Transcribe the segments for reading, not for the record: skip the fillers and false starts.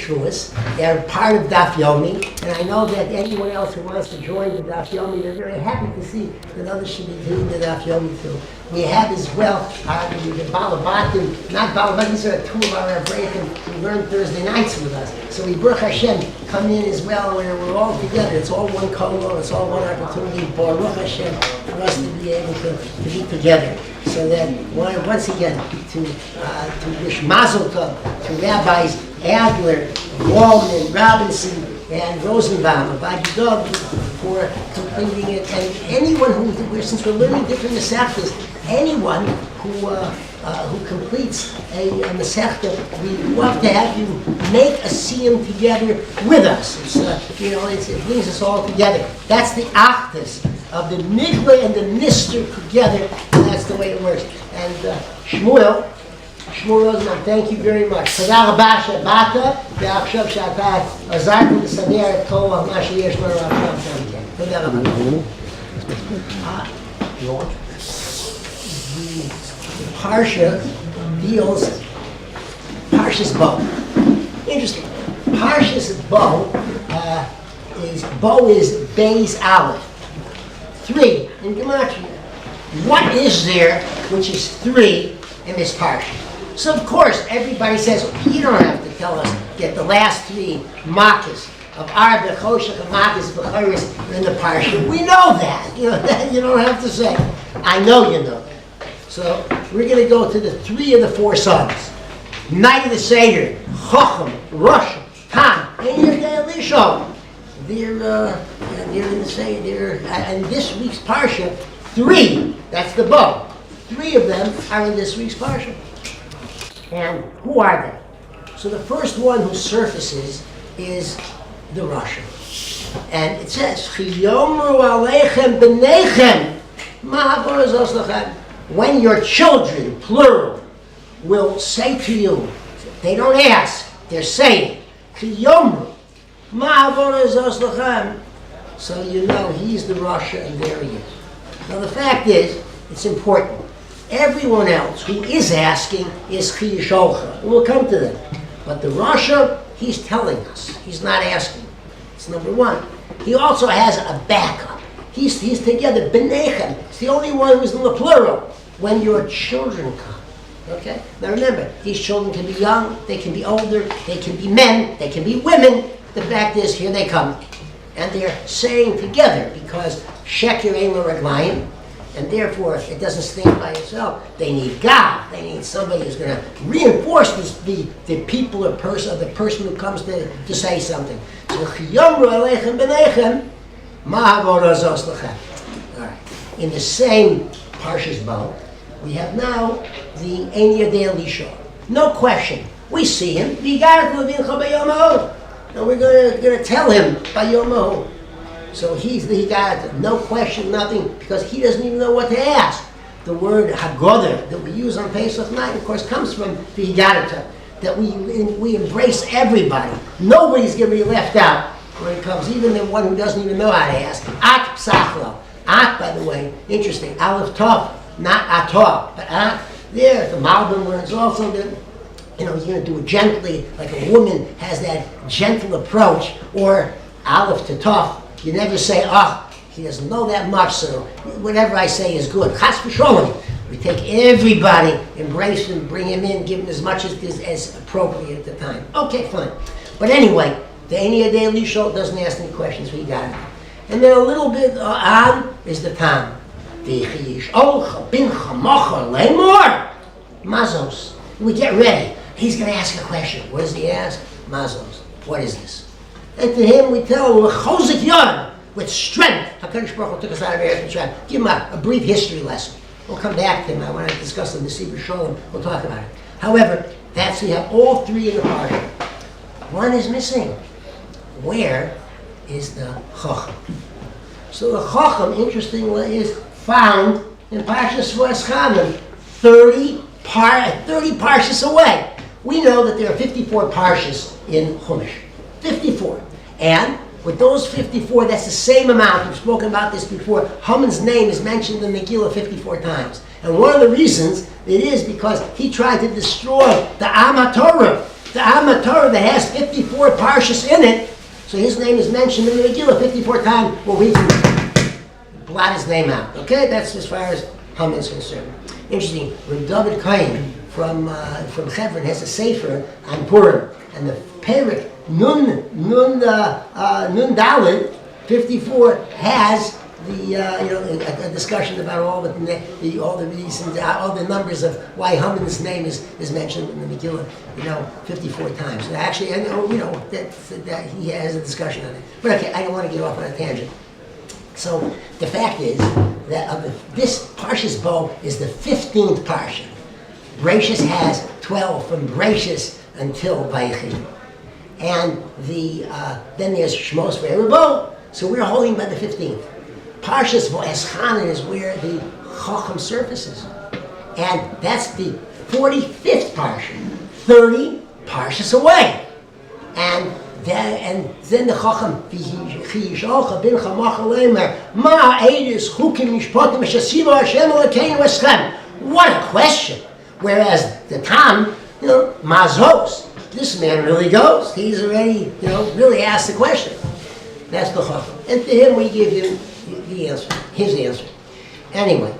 Shavuos. They're part of Daf Yomi, and I know that anyone else who wants to join the Daf Yomi, they're very happy to see that others should be doing the Daf Yomi too. We have as well the Balabatim, not Balabatim, these are two of our Abraham who learn Thursday nights with us. So we, Baruch Hashem, come in as well, where we're all together. It's all one kolon, it's all one opportunity, Baruch Hashem, for us to be able to be together. So that, once again, to wish Mazel Tov to Rabbis Adler, Wallman, Robinson, and Rosenbaum of Agidog for completing it. And anyone since we're learning different Masechtas, anyone who completes a Masechta, we love to have you make a siyum together with us. It brings us all together. That's the achdus of the Mikveh and the Nister together, and that's the way it works. And Shmuel Rosenbaum, thank you very much. תודה רבה שבאת, ועכשיו שאתה עזרת לסדר את כל מה שיש לנו עכשיו. תודה רבה. The Parsha deals, Parshas Bo. Interesting. Parshas Bo is Beis Aleph. 3 in Gematria. What is there which is 3 in this Parsha? So of course everybody says, you don't have to tell us that the last 3 makas of Arba, Choshech, and Makas, B'charis are in the Parsha. We know that. That you don't have to say. I know you know that. So we're going to go to the 3 of the 4 sons. Night of the Seder, Chacham, Rosh, Tam, and Yerdei Elisha. They're in the Seder. And this week's Parsha, 3, that's the Bo. 3 of them are in this week's Parsha. And who are they? So the first one who surfaces is the Rasha. And it says, Chiyomru aleichem b'neichem, ma'avor zos lachem. When your children, plural, will say to you, they don't ask, they're saying, Chiyomru, ma'avor zos lachem. So you know he's the Rasha and there he is. Now the fact is, it's important. Everyone else who is asking is Chi Yisholcha. And we'll come to them. But the Rasha, he's telling us. He's not asking. It's number one. He also has a backup. He's together. B'neichem. It's the only one who's in the plural. When your children come. Okay? Now remember, these children can be young, they can be older, they can be men, they can be women. The fact is, here they come. And they're saying together, because Sheker ein lo raglayim, and therefore it doesn't stand by itself. They need God. They need somebody who's going to reinforce the people or person, the person who comes to say something. So chiyomru aleichem b'neichem, ma'avor zos lachem. All right. In the same Parshas Bo, we have now the Ein Yerdei Elisha. No question. We see him. And we're going to tell him by Yom Ha'u. So he got no question, nothing, because he doesn't even know what to ask. The word Hagoder that we use on Pesach night, of course, comes from the Higadata, that we embrace everybody. Nobody's going to be left out when it comes, even the one who doesn't even know how to ask. At Psachlo. At, by the way, interesting. Aleph Tov, not Atov, but At. There, the Malbim learns also that you're going to do it gently, like a woman has that gentle approach, or Aleph to Tov. You never say, he doesn't know that much, so whatever I say is good. Chas v'sholom. We take everybody, embrace him, bring him in, give him as much as appropriate at the time. Okay, fine. But anyway, the Ein Yerdei Elisha doesn't ask any questions, we got it. And then a little bit on is the Tam. The Chiyisholcha bincha mocha lemor. Mazos. We get ready. He's going to ask a question. What does he ask? Mazos. What is this? And to him we tell him, Chozik Yod, with strength. HaKadosh Baruch Hu took us out of Eretz Mitzrayim. Give him a brief history lesson. We'll come back to him. I want to discuss the Nesivos Shalom. We'll talk about it. However, we have all 3 in the Parsha. One is missing. Where is the Chacham? So the Chacham, interestingly, is found in Parshas Bo 30 Parshas away. We know that there are 54 Parshas in Chumash. 54. And with those 54, that's the same amount. We've spoken about this before. Haman's name is mentioned in Megillah 54 times. And one of the reasons it is because he tried to destroy the Am HaTorah, the Am Torah that has 54 parshas in it, so his name is mentioned in the Megillah 54 times, well, we can blot his name out. Okay, that's as far as Haman is concerned. Interesting, when David Cohen from Hebron has a sefer on Purim, and the Perek Nun Daled 54 has the a discussion about all the reasons, all the numbers of why Haman's name is mentioned in the Megillah, 54 times. And actually, that he has a discussion on it. But okay, I don't want to get off on a tangent. So the fact is that this Parshas Bo is the 15th parsha. Bereshis has 12 from Bereshis until Vayechi, and then there's Shmos Bo. So we're holding by the 15th. Parshas Bo Eschanan is where the Chacham surfaces, and that's the 45th parsha, 30 parshas away, and then the Chacham V'yishalcha bin Chamach Lemer Ma Eidus Chukim Mishpatim Shasiva Hashem Elokeinu Eschem. What a question! Whereas the Tam, Mazos, this man really goes. He's already, really asked the question. That's the Chacham, and to him we give him the answer, his answer. Anyway,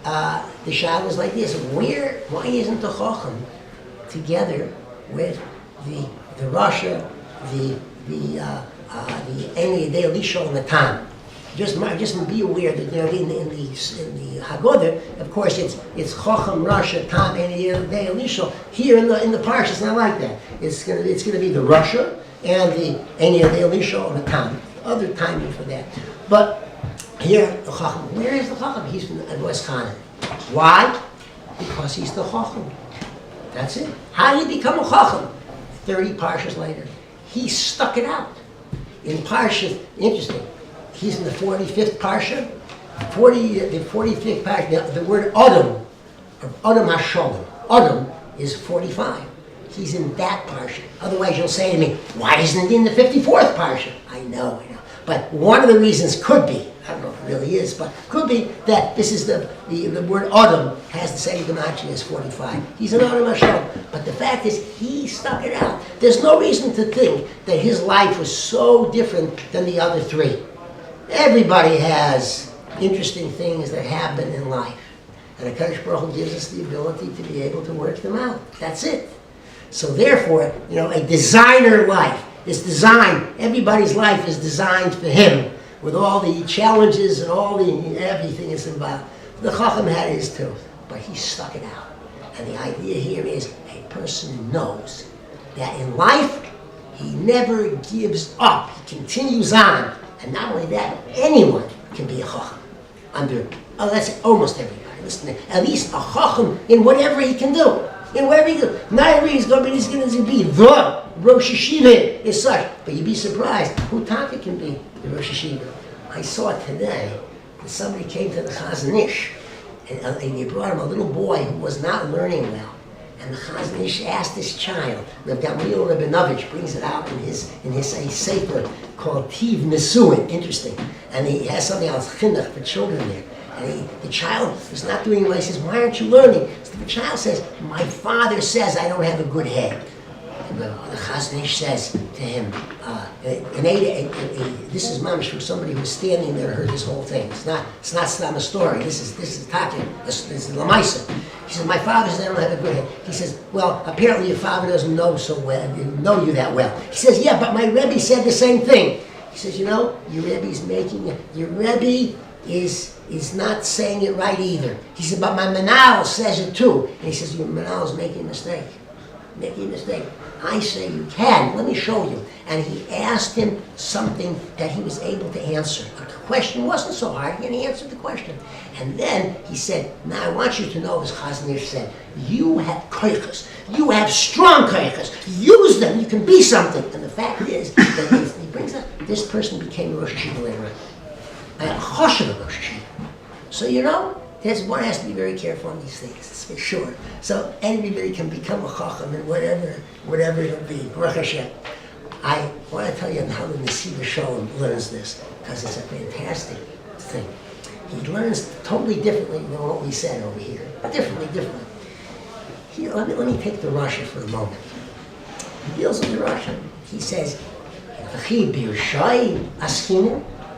the shot was like this: why isn't the Chacham together with the Rasha, the Eni Yedei Lisho and the Tam? Just be aware that in the Haggadah, of course, it's Chacham, Rasha, Tam, Eni Yedei Lisho. Here in the parsha, it's not like that. It's gonna be the Rasha and the Eni Yedei Lisho and the Tam. Other timing for that, but. Here, the Chacham. Where is the Chacham? He's from West Canaan. Why? Because he's the Chacham. That's it. How did he become a Chacham? 30 parshas later. He stuck it out. In Parsha, interesting, he's in the 45th parsha. The 45th parsha, the word Adam, or Adam HaSholem, Adam is 45. He's in that parsha. Otherwise, you'll say to me, why isn't he in the 54th parsha? I know. But one of the reasons could be, I don't know if it really is, but could be that this is the word Adam has the same gematria as 45. He's an Adam Hashem. But the fact is, he stuck it out. There's no reason to think that his life was so different than the other three. Everybody has interesting things that happen in life. And HaKadosh Baruch Hu gives us the ability to be able to work them out. That's it. So therefore, a designer life is designed, everybody's life is designed for him, with all the challenges and everything is involved. The Chacham had his too, but he stuck it out. And the idea here is a person knows that in life, he never gives up. He continues on. And not only that, anyone can be a Chacham. Let's say almost everybody. Listen, at least a Chacham in whatever he can do. In whatever he can do. Not everybody is going to be the Rosh Hashiva is such. But you'd be surprised who Taka can be the Rosh Hashiva. I saw today that somebody came to the Chazon Ish, and they brought him a little boy who was not learning well. And the Chazon Ish asked this child, Reb Gamliel Rabinovich brings it out in his sefer called Tiv Nesuin, interesting. And he has something else, Chinuch, for children there. And the child was not doing well. He says, why aren't you learning? So the child says, my father says I don't have a good head. And the Chazon Ish says to him, this is mamish from somebody who was standing there and heard this whole thing. It's not a story. This is talking. This is Lamaisa. He says, my father says I don't have a good head. He says, well, apparently your father doesn't know you that well. He says, yeah, but my Rebbe said the same thing. He says, your Rebbe is not saying it right either. He said, but my Manal says it too. And he says, your Manal is making a mistake. I say you can. Let me show you. And he asked him something that he was able to answer. The question wasn't so hard, and he answered the question. And then he said, now I want you to know, as Chazon Ish said, you have koiches. You have strong koiches. Use them. You can be something. And the fact is that he brings up, this person became a Rosh Hashiva later on. A Choshev Rosh Hashiva. So one has to be very careful on these things, it's for sure. So anybody can become a Chacham and whatever it'll be. Baruch Hashem. I want to tell you how the Nesiva Shalom learns this, because it's a fantastic thing. He learns totally differently than what we said over here. Differently. Here, let me take the Rasha for a moment. He deals with the Russian. He says,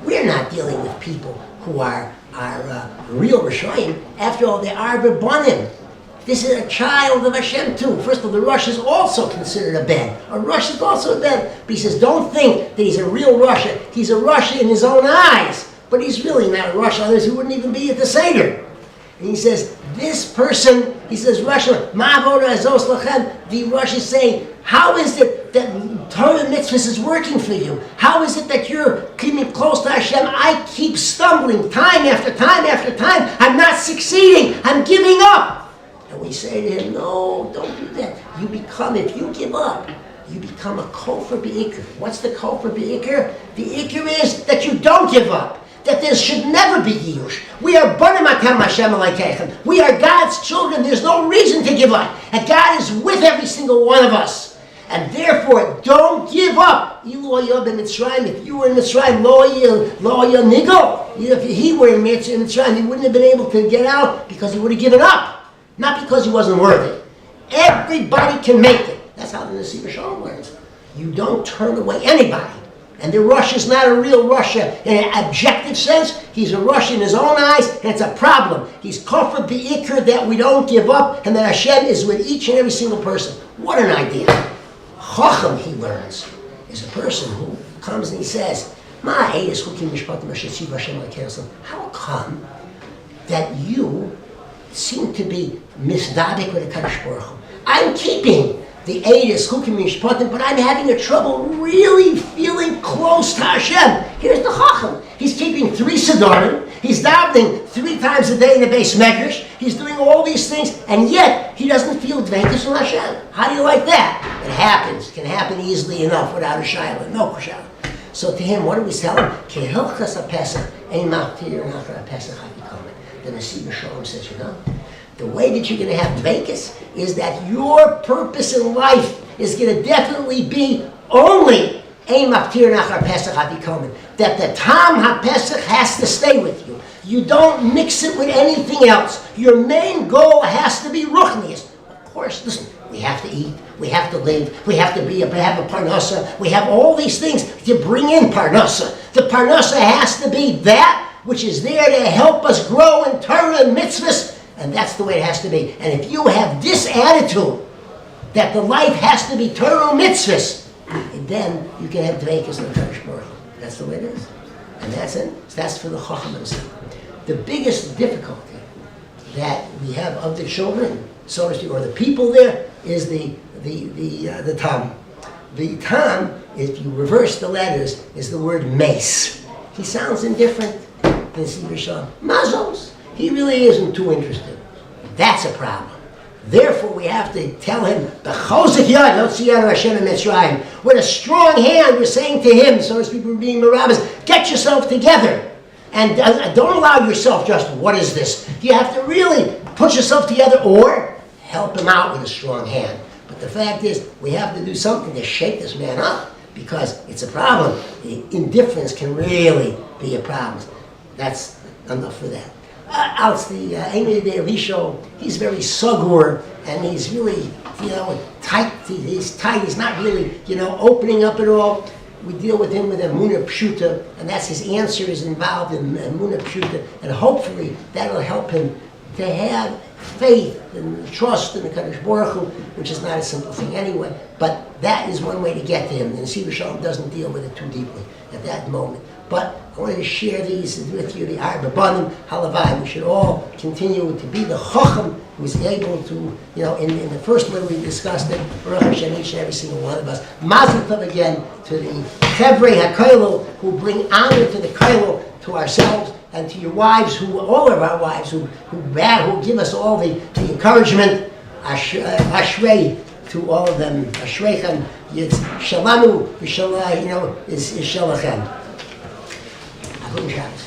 we're not dealing with people who are real Rishayim. After all, they are Rabbanim. This is a child of Hashem too. First of all, the Rush is also considered a Ben. A Rush is also a Ben. But he says, don't think that he's a real Russia. He's a Russia in his own eyes. But he's really not a Russia. Others who wouldn't even be at the Seder. And he says, this person, he says, Russia, Ma'avoda Azos Lachem, the Rush is saying, how is it that Torah mitzvahs is working for you? How is it that you're keeping close to Hashem? I keep stumbling time after time after time. I'm not succeeding. I'm giving up. And we say to him, no, don't do that. You become, if you give up, you become a kofar be'ikr. What's the kofar be'ikr? The ikr is that you don't give up. That there should never be Yush. We are Banim Atam Hashem Elokeichem. We are God's children. There's no reason to give up. And God is with every single one of us. And therefore, don't give up. If you were in Mitzrayim, lo nigo. If he were in Mitzrayim, he wouldn't have been able to get out because he would have given up. Not because he wasn't worthy. Everybody can make it. That's how the Nesiv Shalom learns. You don't turn away anybody. And the Rush is not a real Russia in an objective sense. He's a Russia in his own eyes, and it's a problem. He's kofar be'ikr that we don't give up, and that Hashem is with each and every single person. What an idea. Chacham, he learns, is a person who comes and he says, how come that you seem to be misdadik with the Kadosh Baruch Hu? I'm keeping the Eidus, Chukim Mishpatim, but I'm having a trouble really feeling close to Hashem. Here's the Chacham. He's keeping 3 Sidorim. He's davening 3 times a day in the Beis Medrash. He's doing all these things, and yet he doesn't feel dveikus from Hashem. How do you like that? It happens. It can happen easily enough without a shayla, no shayla. So to him, what do we tell him? Kehilchas HaPesach, ein maftir nachar HaPesach HaVikomen. The Nesiv Shalom says, you know, the way that you're going to have dveikus is that your purpose in life is going to definitely be only ein maftir nachar Pesach HaVikomen. That the Tam HaPesach has to stay with you. You don't mix it with anything else. Your main goal has to be ruchnius. Of course, listen, we have to eat, we have to live, we have to have a parnasa, we have all these things to bring in parnasa. The parnasa has to be that which is there to help us grow in Torah and mitzvahs, and that's the way it has to be. And if you have this attitude, that the life has to be Torah and mitzvahs, then you can have dveikus and Kadosh Baruch Hu. That's the way it is. And that's it. That's for the Chacham himself. The biggest difficulty that we have of the children, so to speak, or the people there, is the Tam. The Tam, if you reverse the letters, is the word mace. He sounds indifferent than Sivir Shalom. Mazos. He really isn't too interested. That's a problem. Therefore, we have to tell him, with a strong hand, we're saying to him, so to speak, we're being Marabbas, get yourself together. And don't allow yourself just, what is this? You have to really put yourself together or help him out with a strong hand. But the fact is, we have to do something to shake this man up because it's a problem. The indifference can really be a problem. That's enough for that. Else the Amy de Elisho, he's very sugur and he's really, tight. He's tight. He's not really, opening up at all. We deal with him with Emunah Pshuta, and that's his answer is involved in Emunah Pshuta, and hopefully that'll help him to have faith and trust in the Kadosh Baruch Hu, which is not a simple thing anyway, but that is one way to get to him. And Nesiv Shalom doesn't deal with it too deeply at that moment. But I wanted to share these with you, the Arba Banim, Halavai. We should all continue to be the Chacham who's able to, in the first way we discussed it, Baruch Hashem, each and every single one of us. Mazel Tov again to the Chevrei HaKoilel who bring honor to the Koilel, to ourselves, and to your wives, all of our wives, who give us all the encouragement. Ashrei to all of them. Ashreichem, it's Shalanu, is Shalachem. Guten Shabbos.